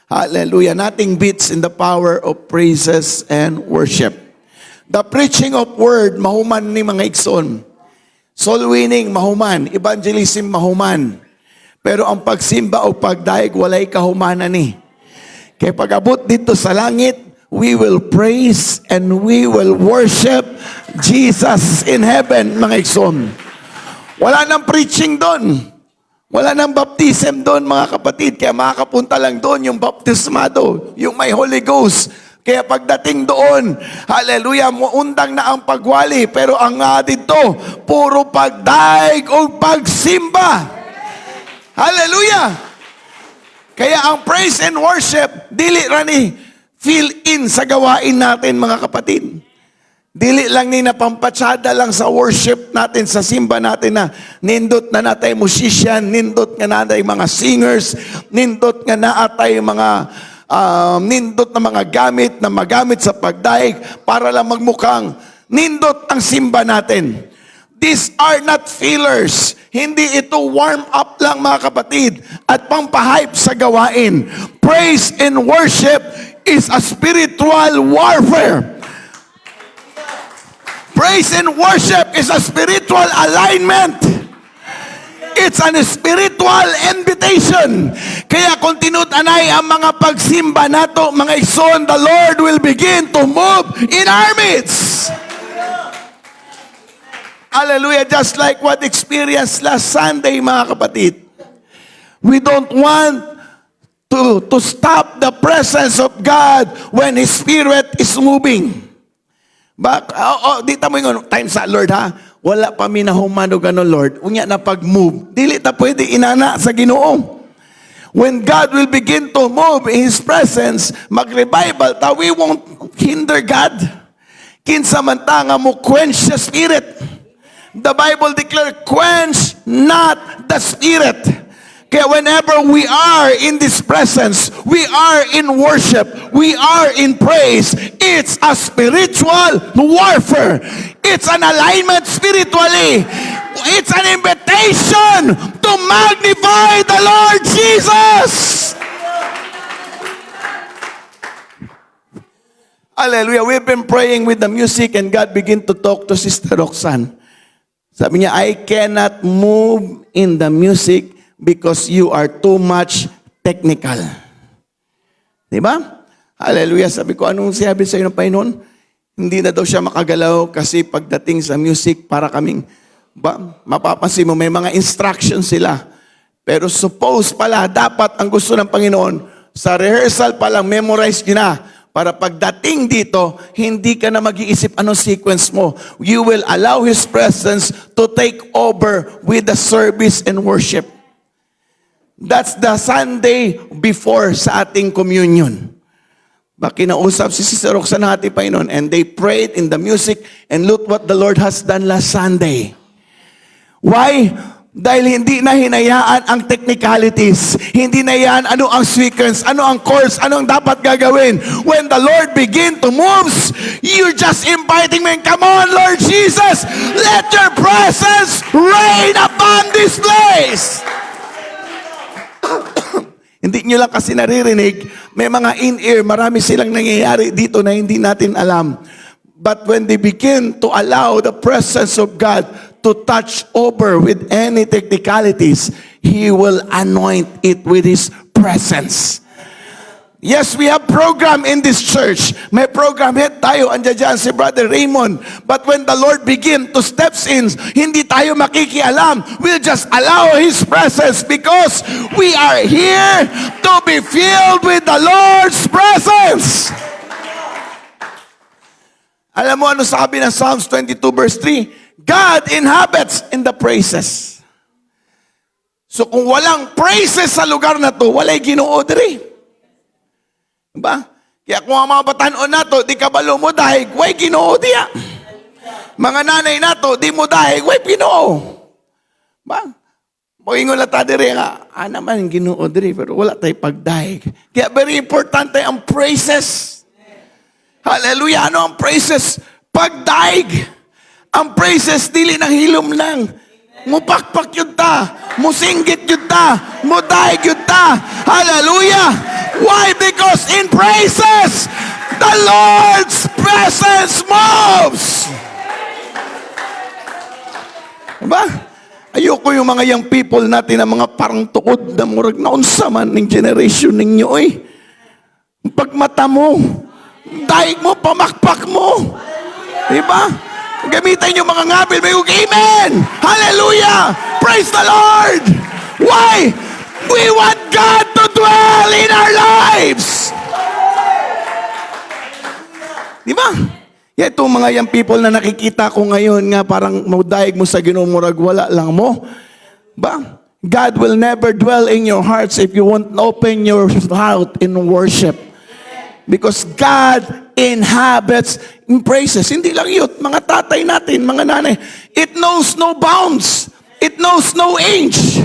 Hallelujah. Nothing beats in the power of praises and worship. The preaching of word, mahuman ni mga igsoon. Soul winning, mahuman. Evangelism, mahuman. Pero ang pagsimba o pagdaig, walay kahumanan ni. Kaya pag-abot dito sa langit, we will praise and we will worship Jesus in heaven, mga igsoon. Wala nang preaching doon. Wala nang baptism doon, mga kapatid. Kaya makakapunta lang doon yung baptismado, yung may Holy Ghost. Kaya pagdating doon, hallelujah, muundang na ang pagwali. Pero ang dito, puro pagdaig o pagsimba. Hallelujah! Kaya ang praise and worship, dili rani fill in sa gawain natin, mga kapatid. Dili lang ni napampatsada lang sa worship natin, sa simba natin na nindot na natay musician, nindot nga natay mga singers, nindot nga natay mga nindot na mga gamit na magamit sa pagdaig para lang magmukhang nindot ang simba natin. These are not fillers. Hindi ito warm up lang, mga kapatid, at pampahype sa gawain. Praise and worship is a spiritual warfare. Praise and worship is a spiritual alignment. It's a spiritual invitation. Kaya kung tinutanay ang mga pagsimba nato, mga igsoon, the Lord will begin to move in our midst. Hallelujah. Just like what experienced last Sunday, mga kapatid. We don't want to stop the presence of God when His Spirit is moving. Dita mo yung time sa Lord, ha? Wala pa minahumano gano'n, Lord. Unya na pag-move. Dili ta pwede inana sa Ginoo. When God will begin to move in His presence, mag-revival ta, we won't hinder God. Kinsa man ta nga mo quench the Spirit. The Bible declares, quench not the Spirit. Kaya whenever we are in this presence, we are in worship, we are in praise, it's a spiritual warfare. It's an alignment spiritually. It's an invitation to magnify the Lord Jesus. Hallelujah. We've been praying with the music and God began to talk to Sister Roxanne. Sabi niya, I cannot move in the music because you are too much technical. Diba? Hallelujah. Sabi ko, anong sabi sa iyo ng Panginoon? Hindi na daw siya makagalaw kasi pagdating sa music, para kaming, mapapansin mo, may mga instructions sila. Pero suppose pala, dapat ang gusto ng Panginoon, sa rehearsal pa lang, memorize nyo na. Para pagdating dito, hindi ka na mag-iisip anong sequence mo. You will allow His presence to take over with the service and worship. That's the Sunday before sa ating communion. Kinausap si Sister Roxanne hati Panginoon and they prayed in the music and look what the Lord has done last Sunday. Why? Dahil hindi na hinayaan ang technicalities. Hindi na yan ano ang sequence, ano ang course, ano ang dapat gagawin. When the Lord begin to move, you're just inviting me, come on Lord Jesus, let your presence reign upon this place. Hindi nyo lang kasi naririnig, may mga in-ear, marami silang nangyayari dito na hindi natin alam. But when they begin to allow the presence of God to touch over with any technicalities, He will anoint it with His presence. Yes, we have program in this church. May program head tayo, andyan dyan si Brother Raymond. But when the Lord begin to steps in, hindi tayo makikialam. We'll just allow His presence because we are here to be filled with the Lord's presence. Alam mo ano sabi ng Psalms 22 verse 3? God inhabits in the praises. So kung walang praises sa lugar na to, walay Ginoo diri. Diba? Kaya kung ang mga batanon nato, di kabalo mo dahig, way Ginoo diya. Mga nanay nato, di mo dahig, way Ginoo. Ba? Moingon lang ta diri nga, naman Ginoo diri, pero wala tayo pagdahig. Kaya very importante ang praises. Hallelujah. Ano ang praises? Pagdaig. Ang praises, dili ng hilom lang. Mupakpak yun ta. Musinggit yun ta. Mudaig yun ta. Hallelujah. Why? Because in praises, the Lord's presence moves. Diba? Ayoko yung mga young people natin na mga parang tukod na murag na unsa man ng generation ninyo eh. Pag mata mo, daig mo, pamakpak mo. Diba? Gamitin yung mga ngabil, may amen! Hallelujah! Praise the Lord! Why? We want God to dwell in our lives! Diba? Yeah, itong mga young people na nakikita ko ngayon nga parang maudaig mo sa Ginoo, murag wala lang mo. Ba? God will never dwell in your hearts if you won't open your heart in worship. Because God inhabits in praises. Hindi lang yun, mga tatay natin, mga nanay, it knows no bounds. It knows no age.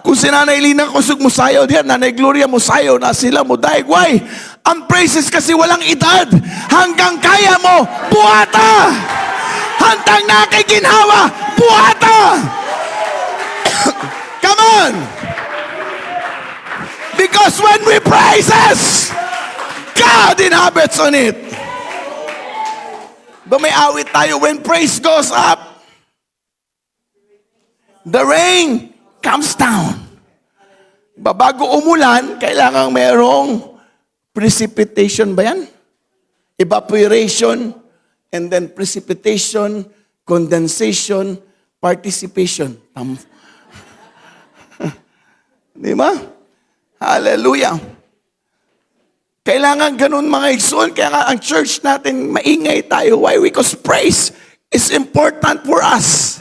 Kung si Nanay Lina kusog mo sayo diyan, Nanay Gloria mo sayo na sila mo daig. Why? Ang praises kasi walang edad. Hanggang kaya mo, buhata! Hanggang nakikinhawa, buhata! Come on! Because when we praises, God inhabits on it. Ba may awit tayo, when praise goes up, the rain comes down. Bago umulan, kailangan merong precipitation ba yan? Evaporation, and then precipitation, condensation, participation. Di ba? Hallelujah. Kailangan ganun mga igsoon. Kaya nga ang church natin, maingay tayo. Why? Because praise is important for us.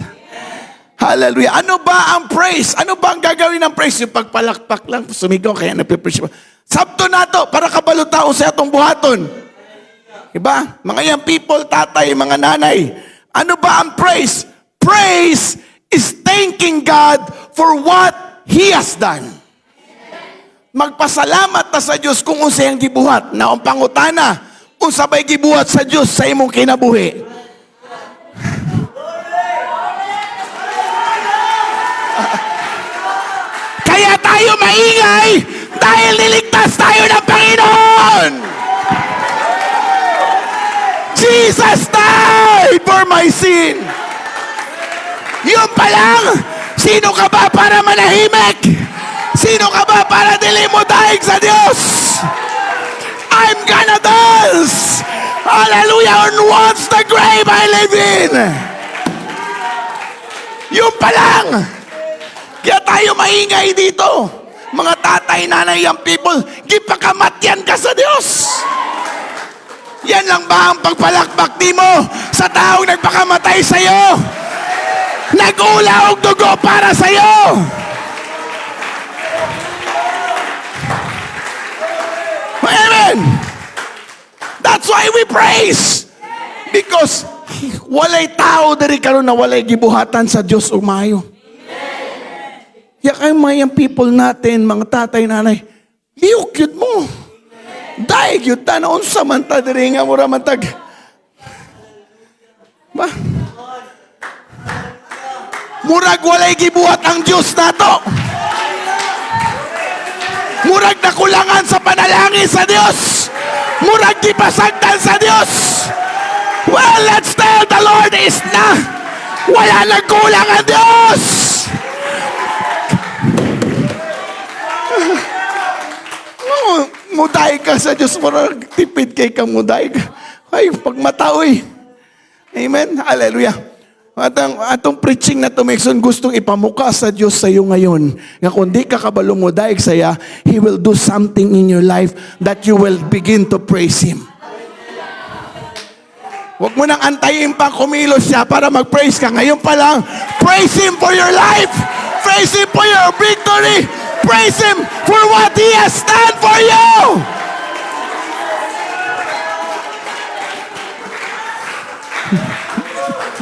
Hallelujah. Ano ba ang praise? Ano ba ang gagawin ng praise? Yung pagpalakpak lang, sumigaw, kaya napipreach. Sabto na to, para kabalo tao sa atong buhaton. Diba? Mga young people, tatay, mga nanay. Ano ba ang praise? Praise is thanking God for what He has done. Magpasalamat ta sa Diyos kung unsay ang gibuhat. Na ang pangutana, kung sabay gibuhat sa Diyos sa imong kinabuhi. Kaya tayo maingay dahil niligtas tayo ng Panginoon. Jesus died for my sin. Yun pa lang, sino ka ba para manahimik? Sino ka ba para dili mo daig sa Diyos? I'm gonna dance. Hallelujah. And once the grave I live in. Yun pa lang. Kaya tayo maingay dito. Mga tatay, nanay, young people, gipakamatyan ka sa Diyos. Yan lang ba ang pagpalakpak di mo sa taong nagpakamatay sa'yo? Nag-ula og dugo para sa'yo. Amen. That's why we praise. Because walay tao diri karon na walay gibuhatan sa Diyos ug maayo. Ya kay mga people natin, mga tatay, nanay, liuk yun mo. Daig yun ta na unsa man ta diri nga mura man tag. Ba? Murag walay gibuhat ang Diyos nato. Murag nakulangan sa panalangin sa Diyos. Murag gipasagdan sa Diyos. Well, let's tell the Lord is na. Wala nang kulang ang Diyos. Muday ka sa Diyos, murag tipid kay kang muday ka. Ay, pagmataoy. Amen? Hallelujah. Atong preaching na to, Mekson, gustong ipamuka sa Diyos sa iyo ngayon. Nga kung di ka kabalo muday saya, He will do something in your life that you will begin to praise Him. Huwag mo nang antayin pa kumilos siya para mag-praise ka. Ngayon pa lang, praise Him for your life. Praise Him for your victory. Praise Him for what He has done for you.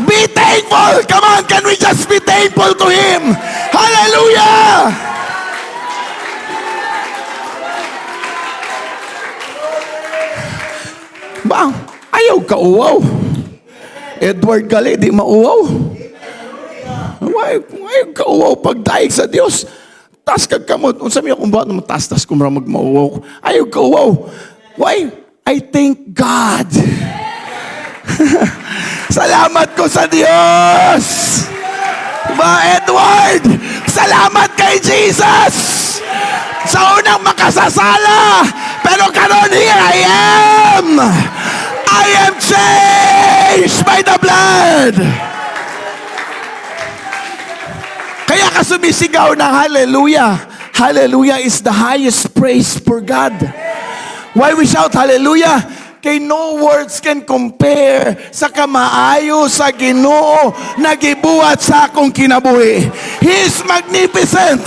Be thankful. Come on, can we just be thankful to Him? Hallelujah. Ba, ayaw ka uwaw. Edward Gali, di mauwaw. Ayaw ka uwaw pagdaig sa Diyos. tas kag kamot. Unsa mi akong buhat naman tas ko mara magmauwaw. Ayaw ko, wow. Why? I thank God. Salamat ko sa Diyos. Diba, Edward? Salamat kay Jesus. Sa unang makasasala. Pero karon here I am. I am changed by the blood. Kaya ka sumisigaw na hallelujah. Hallelujah is the highest praise for God. Why we shout hallelujah? Kay no words can compare sa kamaayo sa Ginoo na gibuhat sa akong kinabuhi. He is magnificent.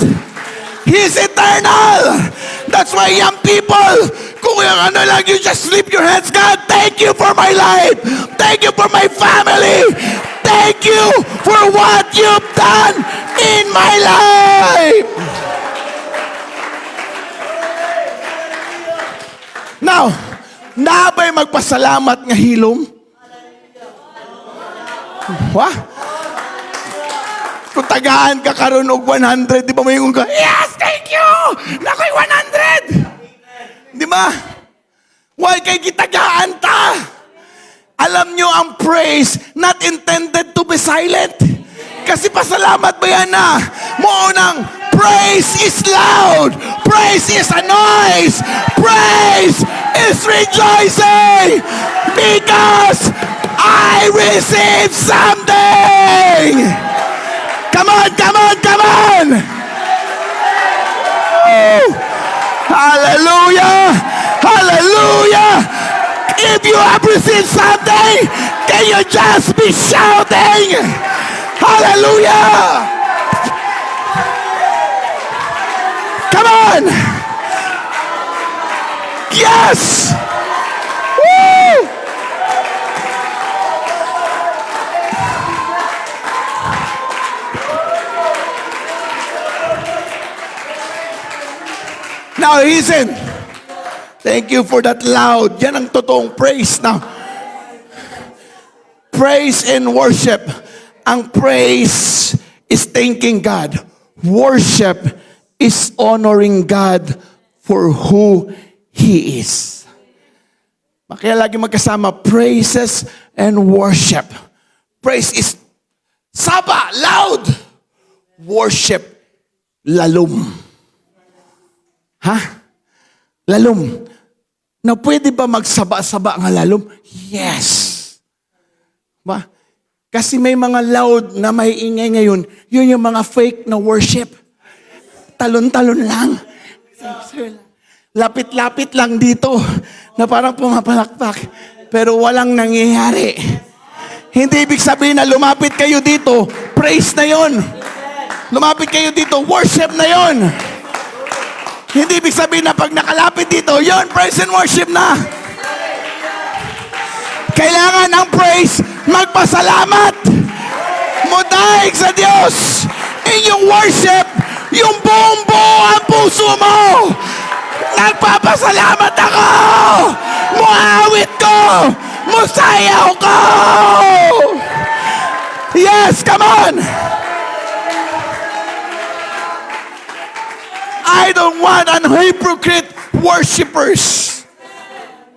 He is eternal. That's why young people, kung yung ano lang, you just lift your hands. God, thank you for my life. Thank you for my family. Thank you for what you've done in my life. Now, nabay magpasalamat nga hilom? Wah? Kung tagaan ka karon og 100, di ba may ka, yes, thank you! Nakoy 100! Di ba? Why kay gitagaan ta? Alam nyo, ang praise not intended to be silent. Kasi pasalamat ba yan na? Moonang, praise is loud. Praise is a noise. Praise is rejoicing. Because I received something. Come on, come on, come on. Oh, hallelujah. Hallelujah. If you have received something, can you just be shouting? Hallelujah. Come on. Yes. Woo. Now listen. Thank you for that loud. Yan ang totoong praise. Now, praise and worship. Ang praise is thanking God. Worship is honoring God for who He is. Kaya lagi magkasama, praises and worship. Praise is saba, loud. Worship, lalum. Ha? Lalum. Na pwede ba magsaba-saba nga lalum? Yes. Ba? Kasi may mga loud na may ingay ngayon, yun yung mga fake na worship. Talon-talon lang. Lapit-lapit lang dito na parang pumapalakpak. Pero walang nangyayari. Hindi ibig sabihin na lumapit kayo dito, praise na yon. Lumapit kayo dito, worship na yon. Hindi ibig sabihin na pag nakalapit dito, yon, praise and worship na. Kailangan ang praise, magpasalamat. Mudaig sa Diyos. Inyong worship, yung buong-buo ang puso mo. Nagpapasalamat ako. Muawit ko. Musayaw ko. Yes, come on. I don't want an hypocrite worshipers.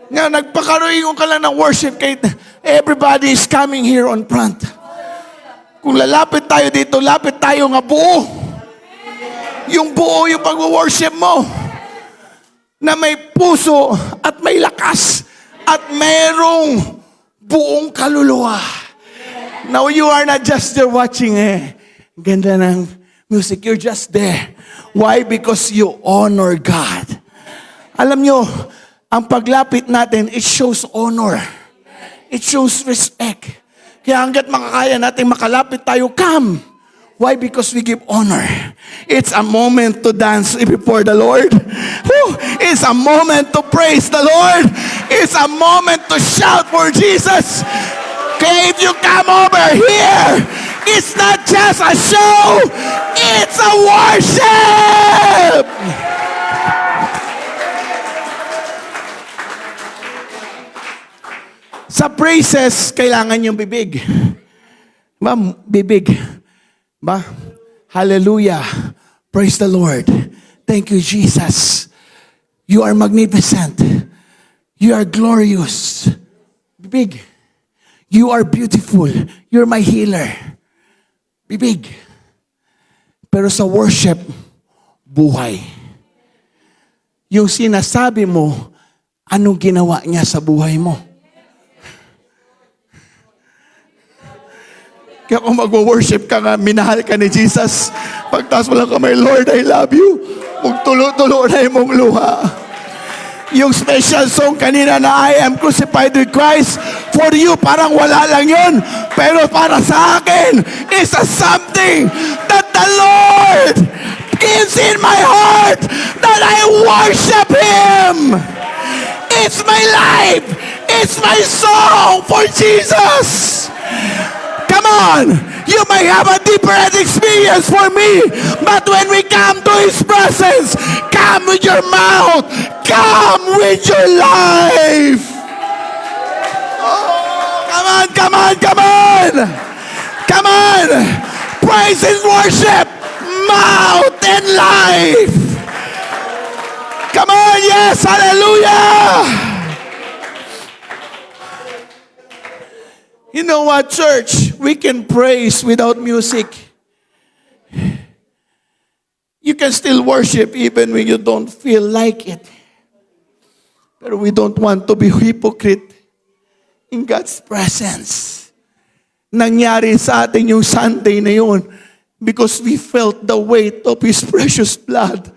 Nga nagpakaroon ka lang ng worship kahit everybody is coming here on front. Kung lalapit tayo dito, lapit tayo nga buo. Yung buo yung pag-worship mo. Na may puso at may lakas at mayroong buong kaluluwa. Now you are not just there watching ganda ng music. You're just there. Why? Because you honor God. Alam nyo, ang paglapit natin, it shows honor. It shows respect. Kaya hanggat makakaya natin makalapit tayo, come. Why? Because we give honor. It's a moment to dance before the Lord. Whew. It's a moment to praise the Lord. It's a moment to shout for Jesus. Okay, if you come over here, it's not just a show, it's a worship. Sa praises, kailangan yung bibig. Ba, bibig. Ba? Hallelujah. Praise the Lord. Thank you, Jesus. You are magnificent. You are glorious. Big. You are beautiful. You're my healer. Big. Pero sa worship, buhay. Yung sinasabi mo, anong ginawa niya sa buhay mo? Kaya kung mag-worship ka nga, minahal ka ni Jesus, pagtaas mo lang kamay, Lord, I love you. Magtulo-tulo na yung mong luha. Yung special song kanina na I am crucified with Christ, for you, parang wala lang yun. Pero para sa akin, it's a something that the Lord gives in my heart that I worship Him. It's my life. It's my song for Jesus. Come on, you may have a different experience for me, but when we come to His presence, come with your mouth, come with your life. Oh, come on, come on, come on. Come on, praise and worship, mouth and life. Come on, yes, hallelujah. You know what, church? We can praise without music. You can still worship even when you don't feel like it. But we don't want to be hypocrite in God's presence. Nangyari sa atin yung Sunday na yun because we felt the weight of His precious blood.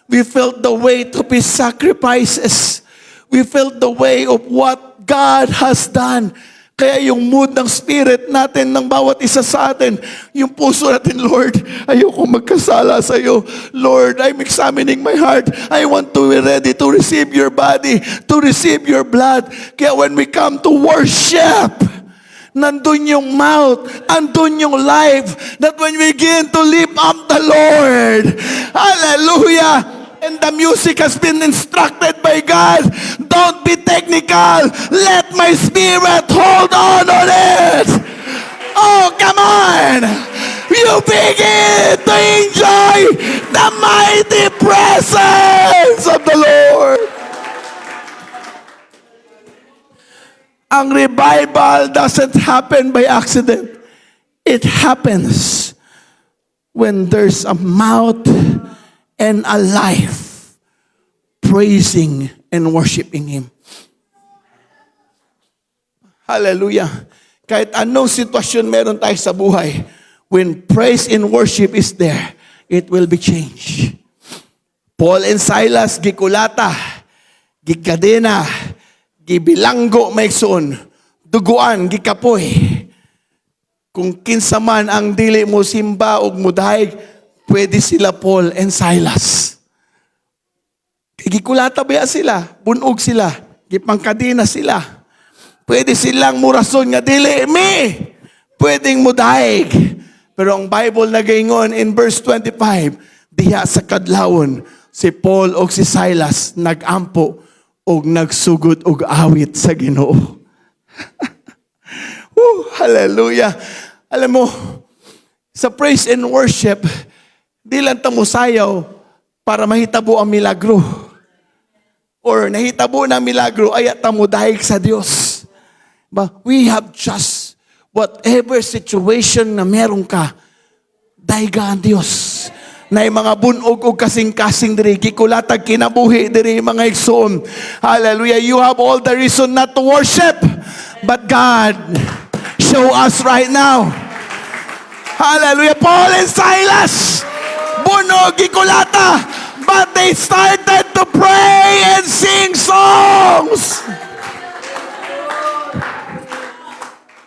We felt the weight of His sacrifices. We felt the weight of what God has done. Kaya yung mood ng spirit natin, ng bawat isa sa atin, yung puso natin, Lord, ayoko magkasala sa iyo. Lord, I'm examining my heart. I want to be ready to receive your body, to receive your blood. Kaya when we come to worship, nandun yung mouth, andun yung life, that when we begin to lift up the Lord, hallelujah, and the music has been instructed by God. Don't be technical. Let my spirit hold on it. Oh, come on. You begin to enjoy the mighty presence of the Lord. Ang revival doesn't happen by accident. It happens when there's a mouth and a life praising and worshiping Him. Hallelujah. Kahit anong sitwasyon meron tayo sa buhay, when praise and worship is there, it will be changed. Paul and Silas, gikulata, gikadena, gibilanggo maigsoon, duguan, gikapoy. Kung kinsa man ang dili mo simba og mudahig, pwede sila Paul and Silas. Gikulata ba sila? Bunog sila. Gipangkadina sila. Pwede silang murason nga dili me. Pwedeng mudahig. Pero ang Bible nagaingon in verse 25, diha sa kadlawon, si Paul o si Silas nagampo o nagsugod og awit sa Ginoo. Hallelujah. Alam mo, sa praise and worship, di lang tamo sayaw para mahitabo ang milagro. Or nahitabo na milagro, ay tamo dahig sa Diyos. But we have just whatever situation na meron ka, daiga ang Diyos. Na mga bunog o kasing-kasing diri, kikulatag kinabuhi diri mga igsoon. Hallelujah. You have all the reason not to worship. But God, show us right now. Hallelujah. Paul and Silas, bunog, gikulata, but they started to pray and sing songs.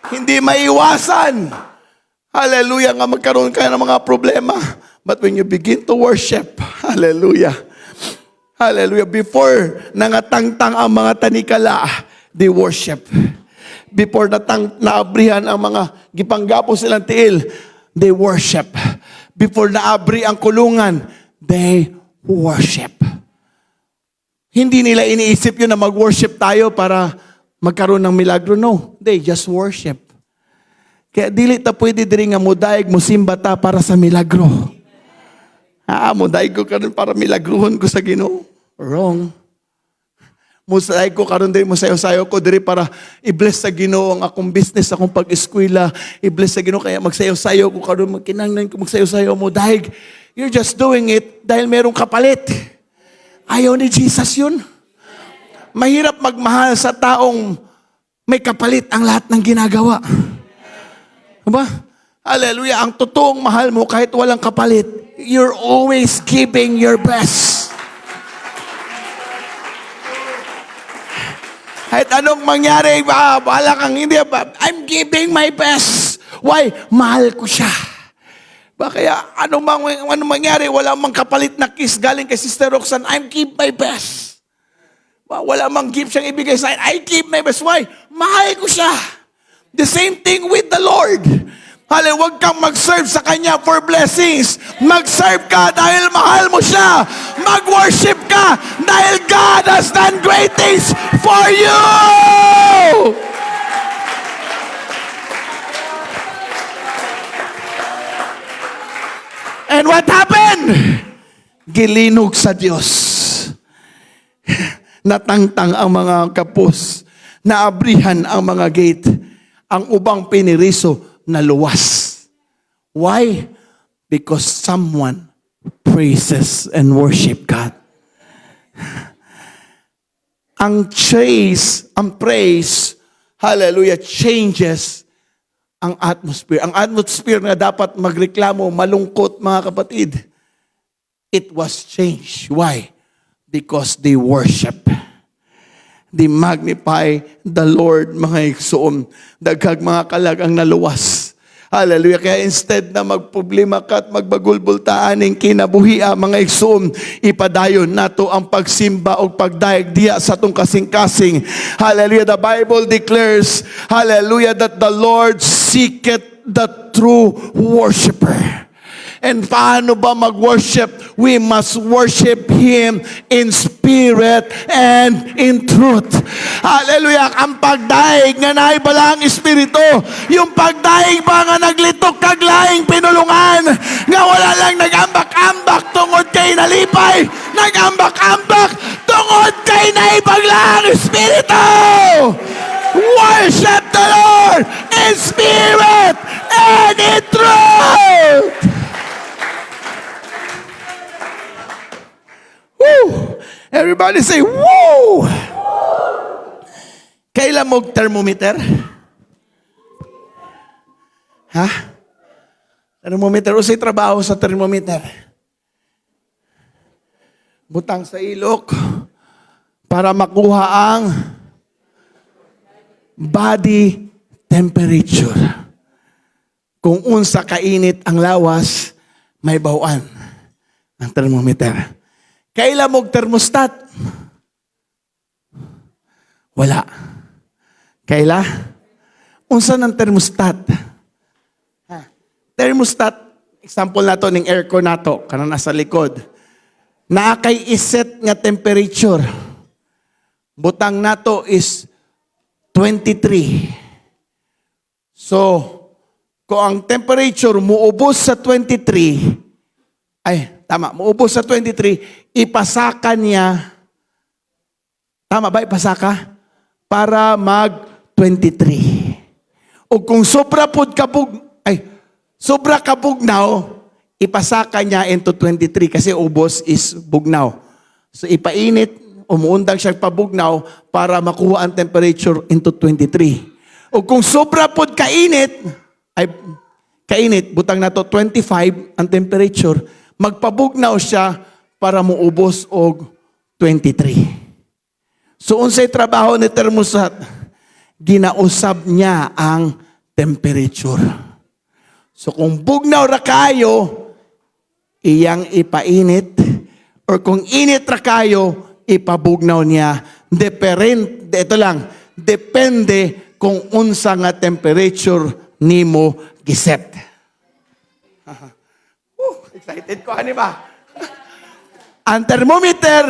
Hindi maiwasan. Hallelujah, nga magkaroon ka ng mga problema. But when you begin to worship, hallelujah, hallelujah, before nangatangtang ang mga tanikala, they worship. Before naabrihan ang mga gipanggapo silang tiil, they worship. Before naabri ang kulungan, they worship. Hindi nila iniisip yun na mag-worship tayo para magkaroon ng milagro. No, they just worship. Kaya dili ta pwede diri nga mudaig musimba ta para sa milagro. Muday ko karon para milagruhon ko sa Ginoo. Wrong. Muday ko karon diri mo sayo-sayo ko diri para i-bless sa Ginoo ang akong business, akong pag-eskwela, i-bless sa Ginoo kaya magsayo-sayo ko karon magkinahanglan ko magsayo-sayo mo dahil you're just doing it dahil merong kapalit. Ayaw ni Jesus yun. Mahirap magmahal sa taong may kapalit ang lahat ng ginagawa. Diba? Hallelujah. Ang totoong mahal mo kahit walang kapalit, you're always giving your best. Kahit anong mangyari, bahala kang hindi, I'm giving my best. Why? Mahal ko siya. Kaya anong mangyari, wala mang kapalit na kiss galing kay Sister Roxanne, I'm give my best. Wala mang gift siyang ibigay sa akin, I give my best. Why? Mahal ko siya. The same thing with the Lord. Huwag kang mag-serve sa Kanya for blessings. Mag-serve ka dahil mahal mo siya. Mag-worship ka dahil God has done great things for you. And what happened? Gilinog sa Diyos. Natangtang ang mga kapos. Naabrihan ang mga gate. Ang ubang piniriso na luwas. Why? Because someone praises and worship God. Ang praise, hallelujah, changes ang atmosphere. Ang atmosphere na dapat magreklamo, malungkot, mga kapatid, it was changed. Why? Because they worship. They magnify the Lord, mga igsoon. Daghag mga kalag ang naluwas. Hallelujah. Kaya instead na magproblema ka at magbagulbultaan ng kinabuhia, mga igsoon, ipadayon nato ang pagsimba o pagdaig diya sa itong kasing-kasing. Hallelujah. The Bible declares, hallelujah, that the Lord seeketh the true worshiper. And paano ba mag-worship? We must worship Him in spirit and in truth. Hallelujah! Ang pagdaig nga naibala ang Espiritu, yung pagdaig ba nga naglitok kaglaing pinulungan, nga wala lang nag-ambak-ambak tungod kay nalipay, nag-ambak-ambak tungod kay naibagla ang Espiritu! Worship the Lord in spirit and in truth! Woo! Everybody say, woo! Kailan mo thermometer? Ha? Thermometer. O say trabaho sa thermometer. Butang sa ilok para makuha ang body temperature. Kung unsa kainit ang lawas, may bawaan ang thermometer. Kailan mo thermostat? Wala. Kaila? Unsa ng thermostat? Thermostat, example nato ning aircon nato, kanang nasa likod. Naakay iset nga temperature. Butang nato is 23. So, kung ang temperature muubos sa 23, muubos sa 23, ipasaka niya, tama ba ipasaka? Para mag-23. O kung sobra kabugnaw, ipasaka niya into 23 kasi ubos is bugnaw. So ipainit, umuundang siya pabugnaw para makuha ang temperature into 23. O kung sobra pod kainit, butang na to 25 ang temperature, magpabugnaw siya para muubos og 23. So unsay trabaho ni thermostat? Ginausab niya ang temperature. So kung bugnaw ra kayo, iyang ipainit, or kung init ra kayo, ipabugnaw niya. Depende kung unsa nga temperature nimo giset. Excited ko, ani ba? Ang thermometer,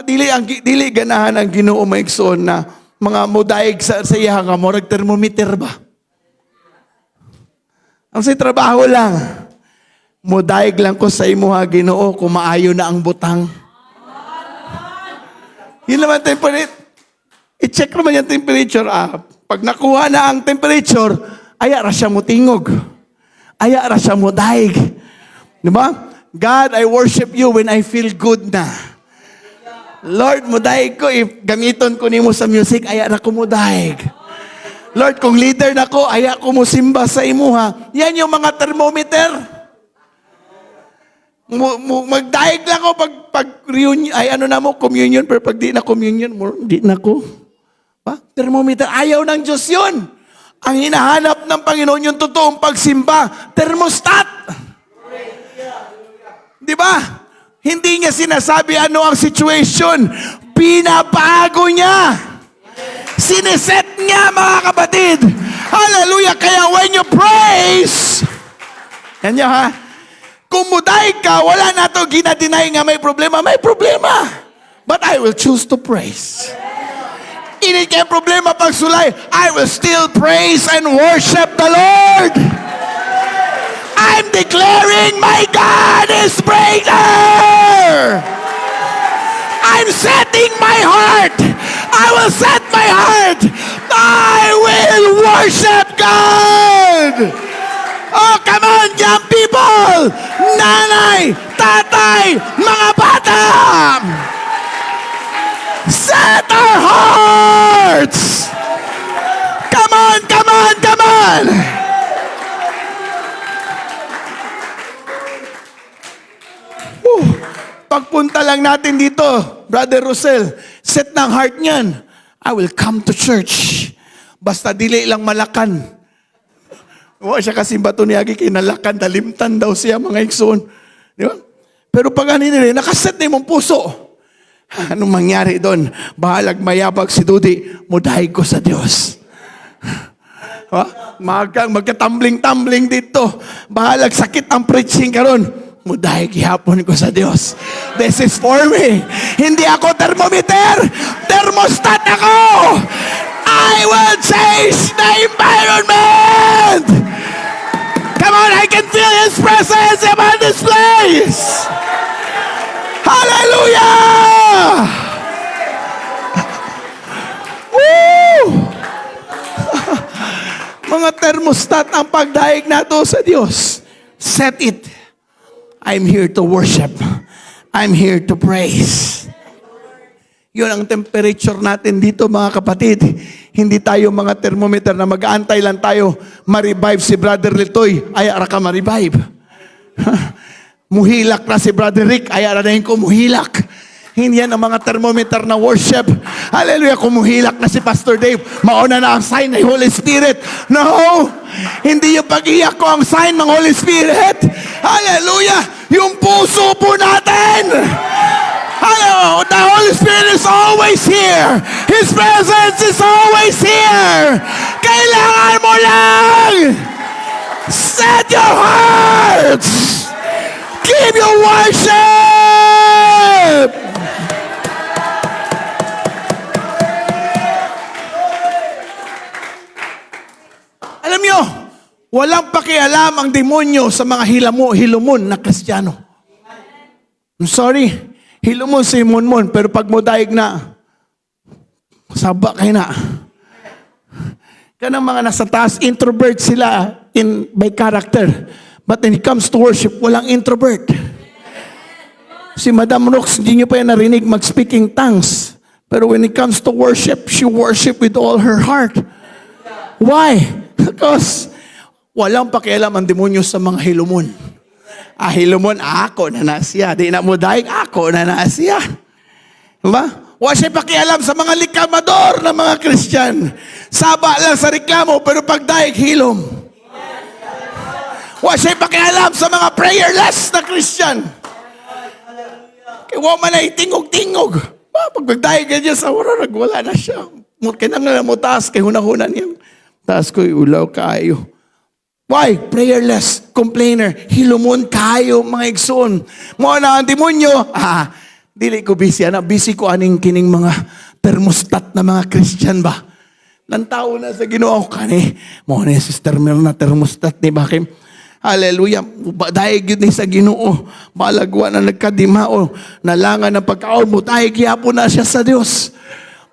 dili ganahan ang Ginoo maigsoon na mga modaig sa iya nga morag thermometer ba? Ang say trabaho lang. Mudaig lang ko sa imo ha, Ginoo, kung maayo na ang butang. Yun naman temperature. I-check naman yung temperature. Pag nakuha na ang temperature, aya ra siya mo tingog. Aya ra siya mo daig. Diba? God, I worship you when I feel good na. Lord, mudaig ko. If gamiton ko nimo sa music, aya ra ko mudaig. Lord, kung leader na ko, aya ko mo simba sa imo ha. Yan yung mga thermometer. Magdaig lang ako pag reunion, ay ano na mo, communion, pero pag di na communion, di na ko. Thermometer, ayaw ng Diyos yun. Ang hinahanap ng Panginoon yung totoong pagsimba, thermostat. Di ba? Hindi niya sinasabi ano ang situation. Pinabago niya. Sineset niya, mga kapatid. Hallelujah. Kaya when you praise, yan niya ha, kung mudaig ka, wala na ito ginadinay nga may problema. May problema. But I will choose to praise. Hindi kaya problema pag sulay, I will still praise and worship the Lord. I'm declaring my God is greater. I'm setting my heart. I will set my heart. I will worship God. Oh, come on, young people! Nanay, tatay, mga bata! Set our hearts! Come on, come on, come on! Pagpunta lang natin dito, Brother Rosel, set ng heart niyan. I will come to church. Basta dili lang malakan. Wala siya kasi bato ni Agi, kinalakan, talimtan daw siya, mga ikson. Di ba? Pero pag ano nila, nakaset na yung puso. Anong mangyari doon? Bahalag mayabag si Dudi, mudaig ko sa Diyos. Magkatumbling-tumbling dito. Bahalag sakit ang preaching karon. Mudaig ihapon ko sa Diyos. This is for me. Hindi ako thermometer. Thermostat ako. I will change the environment. Come on, I can feel His presence in this place. Hallelujah! Woo! Mga thermostat ang pagdaig nato sa Diyos. Set it. I'm here to worship. I'm here to praise. Yun ang temperature natin dito, mga kapatid. Hindi tayo mga thermometer na mag-aantay lang tayo ma-revive si Brother Litoy. Ay, ara ka ma-revive. Muhilak na si Brother Rick. Ay, ara na yun ko muhilak. Hindi yan ang mga thermometer na worship. Hallelujah, kung muhilak na si Pastor Dave, mauna na ang sign ng Holy Spirit. No! Hindi yung pag-iyak ko ang sign ng Holy Spirit. Hallelujah! Yung puso po natin! Hello, the Holy Spirit is always here. His presence is always here. Kailangan mo lang set your hearts. Give your worship. Alam nyo, walang pakialam ang demonyo sa mga hilumon na Kristiyano. I'm sorry. Hilumon si Monmon, pero pag mo daig na, saba kayo na. Kanang mga nasa taas, introvert sila by character. But when it comes to worship, walang introvert. Si Madam Rox, hindi nyo pa yan narinig mag-speaking tongues. Pero when it comes to worship, she worship with all her heart. Why? Because walang pakialam ang demonyo sa mga hilumon. Hilumon, ako na siya. Di na mo daig, ako na siya. Diba? Wala siya pakialam sa mga likamador na mga Christian. Saba lang sa reklamo, pero pag daig, hilom. Wala siya pakialam sa mga prayerless na Christian. Kaya wala man ay tingog-tingog. Pag daig ganyan sa oras, wala na siya. Kaya nga mo taas, kay hunahuna niya. Taas ko, ulaw kayo. Why? Prayerless, complainer, hilumon kayo, mga igsoon. Mo na ang demonyo, dili ko busy, busy ko aning kining mga thermostat na mga Christian ba? Nang tao na sa Ginoo ko kani, mo na Sister Mel na thermostat ni Bakim. Hallelujah. Dahil yun ni sa Ginoo, balagwa na nagkadimao, nalangan ng pagkaon mo, dahil giyapo na siya sa Dios.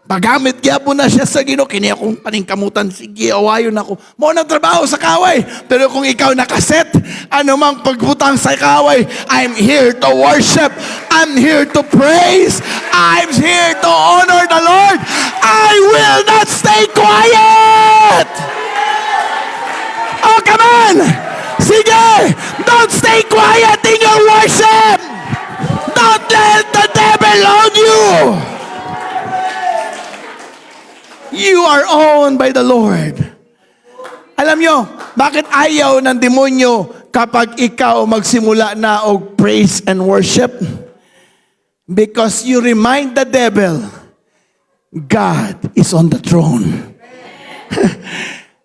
Pagamit giyapo na siya sa Ginoo, kini akong paningkamutan, sige, awayon ako. Mo nang trabaho sa kaway. Pero kung ikaw nakaset, anumang pagbutang sa kaway, I'm here to worship. I'm here to praise. I'm here to honor the Lord. I will not stay quiet. Oh, come on! Sige! Don't stay quiet in your worship! Don't let the devil own you! You are owned by the Lord. Alam nyo, bakit ayaw ng demonyo kapag ikaw magsimula na og praise and worship? Because you remind the devil, God is on the throne.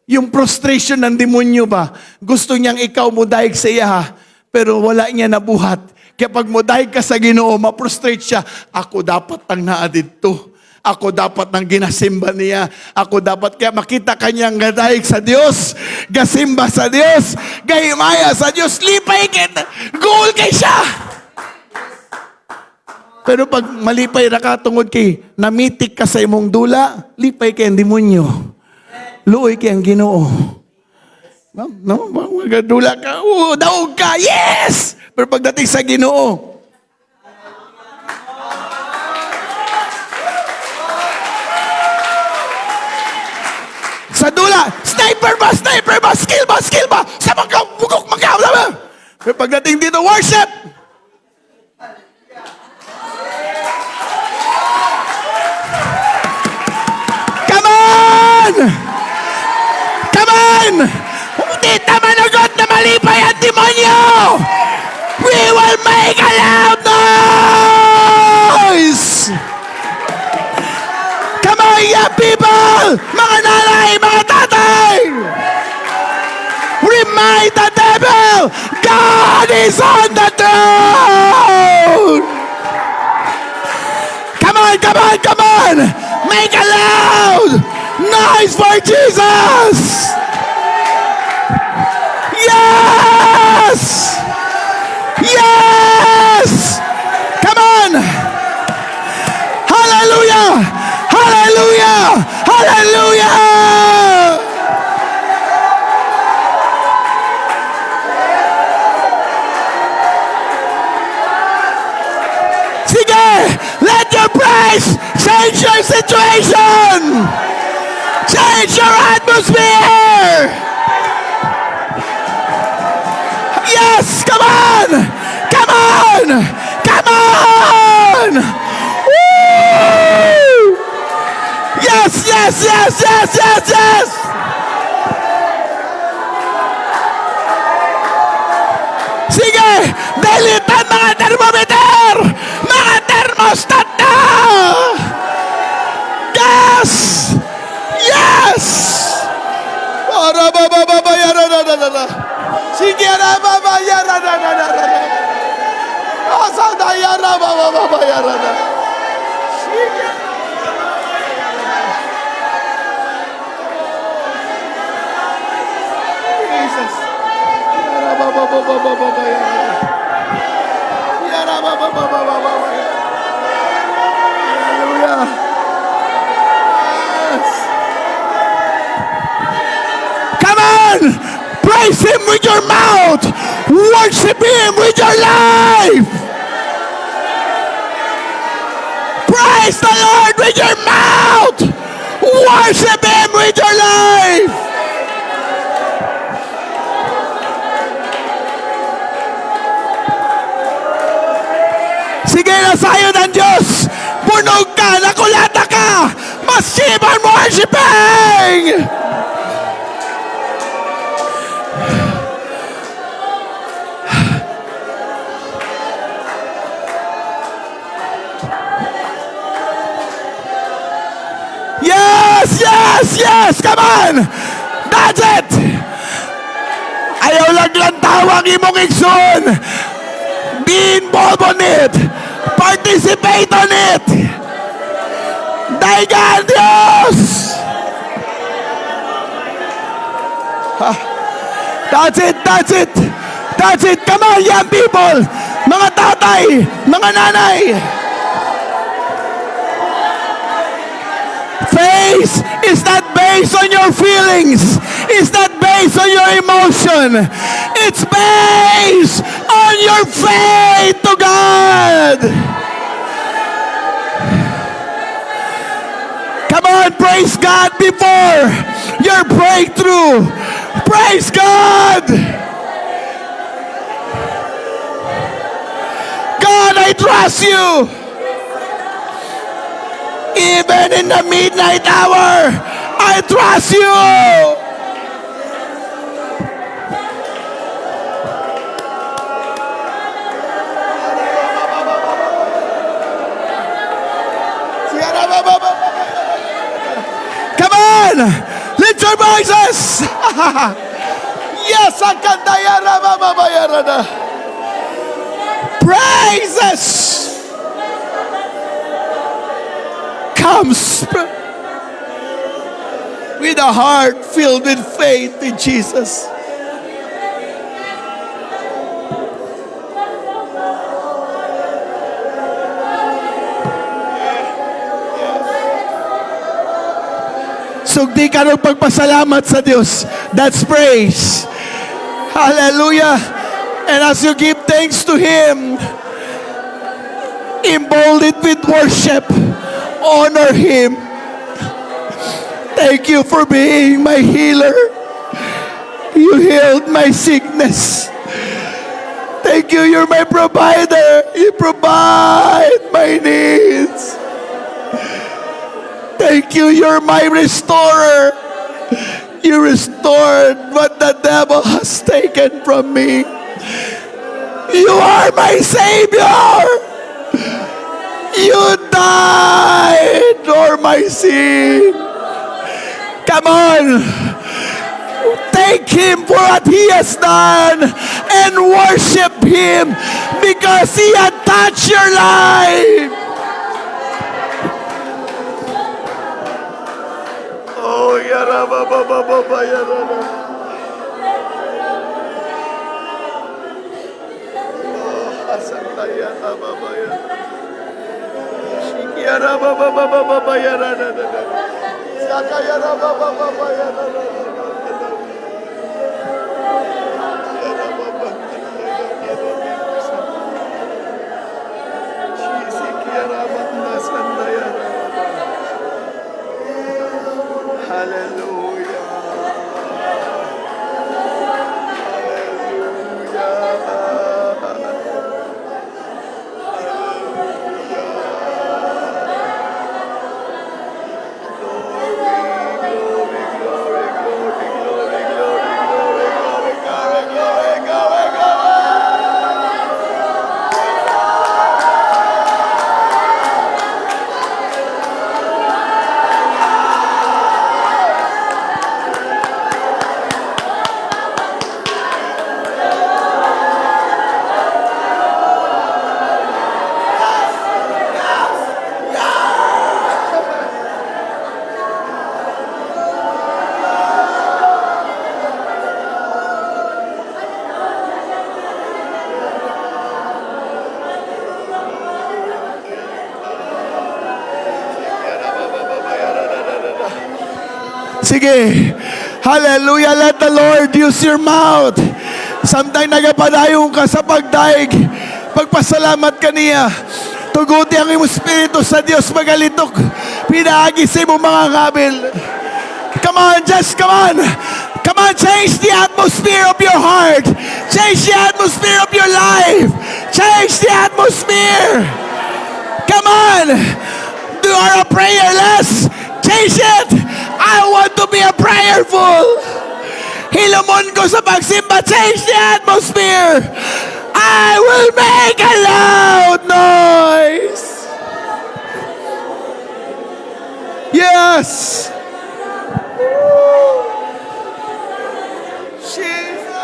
Yung frustration ng demonyo ba, gusto niyang ikaw mudahig sa iya, pero wala niya nabuhat. Kaya pag mudahig ka sa Ginoo, ma-frustrate siya, ako dapat ang naadid to. Ako dapat nang ginasimba niya. Ako dapat kaya makita kanyang gadayig sa Diyos. Gasimba sa Diyos. Gahimaya sa Diyos. Lipay kita. Goal kay siya. Pero pag malipay na ka tungod kay namitik ka sa imong dula, lipay kay ang demonyo. Luoy kay ang Ginoo. No? Magadula ka. Daog ka. Yes! Pero pagdating sa Ginoo, sa dula, sniper ba, skill ba, sa magkabugok, magkabugok. Pero pagdating dito, worship. Come on! Come on! Hindi managot na malipay ang demonyo! We will make a loud noise! Come on, young people! Mga nanay, mga tatay! Remind the devil, God is on the throne! Come on, come on, come on! Make a loud noise for Jesus! Yes! Yes! Come on! Hallelujah! Hallelujah! Hallelujah! Sige! Let your praise change your situation! Change your atmosphere! Yes! Come on! Come on! Come on! Woo! Yes, yes, yes, yes, yes, yes! Sige! Dalitan mga thermometer! Mga thermostat na! Yes! Yes! Para bababayaran na. Sige na babayaran na. Asa dayara bababayaran na. Sige. Jesus. Yara bababayaran. Yara bababayaran. Hallelujah. Yes. Come on! Praise Him with your mouth. Worship Him with your life. Praise the Lord with your mouth. Worship Him with your life. Sige na sayo ng Diyos. Punog ka, nakulata ka. Mas keep on worshiping. Yes! Come on! That's it! Ayaw lang tawag imong igsoon. Be involved on it. Participate on it. Daigan Diyos! That's it, that's it. That's it. Come on, young people. Mga tatay, mga nanay. Faith is not based on your feelings. It's not based on your emotion. It's based on your faith to God. Come on, praise God before your breakthrough. Praise God. God, I trust you. Even in the midnight hour, I trust you. Come on, lift your voices. Yes, praises comes with a heart filled with faith in Jesus. Sugdi ka ng pagpasalamat sa Diyos. That's praise. Hallelujah. And as you give thanks to Him, emboldened with worship, honor Him. Thank you for being my healer. You healed my sickness. Thank you, you're my provider. You provide my needs. Thank you, you're my restorer. You restored what the devil has taken from me. You are my Savior. You died for my sin. Come on. Thank Him for what He has done and worship Him because He had touched your life. Oh, yara ba ba ba ba ba yara na. Oh, asanta yara ba ba yara. Yara ba ba ba ba ba ba yara na na na. Saka yara ba ba ba ba yara na na na. Yara ba ba Chisik yara ba na sanda yara. Hallelujah. Sige. Hallelujah. Let the Lord use your mouth. Samtang nagapadayon ka sa pagdaig, pagpasalamat ka niya. Tuguti ang iyong spirito sa Diyos magalitok. Pinaagisin mo mga kabil. Come on, just come on. Come on, change the atmosphere of your heart. Change the atmosphere of your life. Change the atmosphere. Come on. You are a prayerless. Change it. I want to be a prayerful. Hilomon ko sa pagsimba. Change the atmosphere. I will make a loud noise. Yes. Jesus.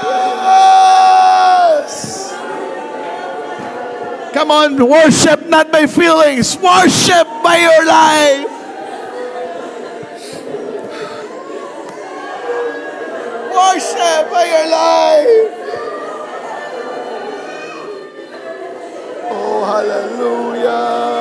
Come on, worship not by feelings. Worship by your life. worship by your life. Oh, hallelujah.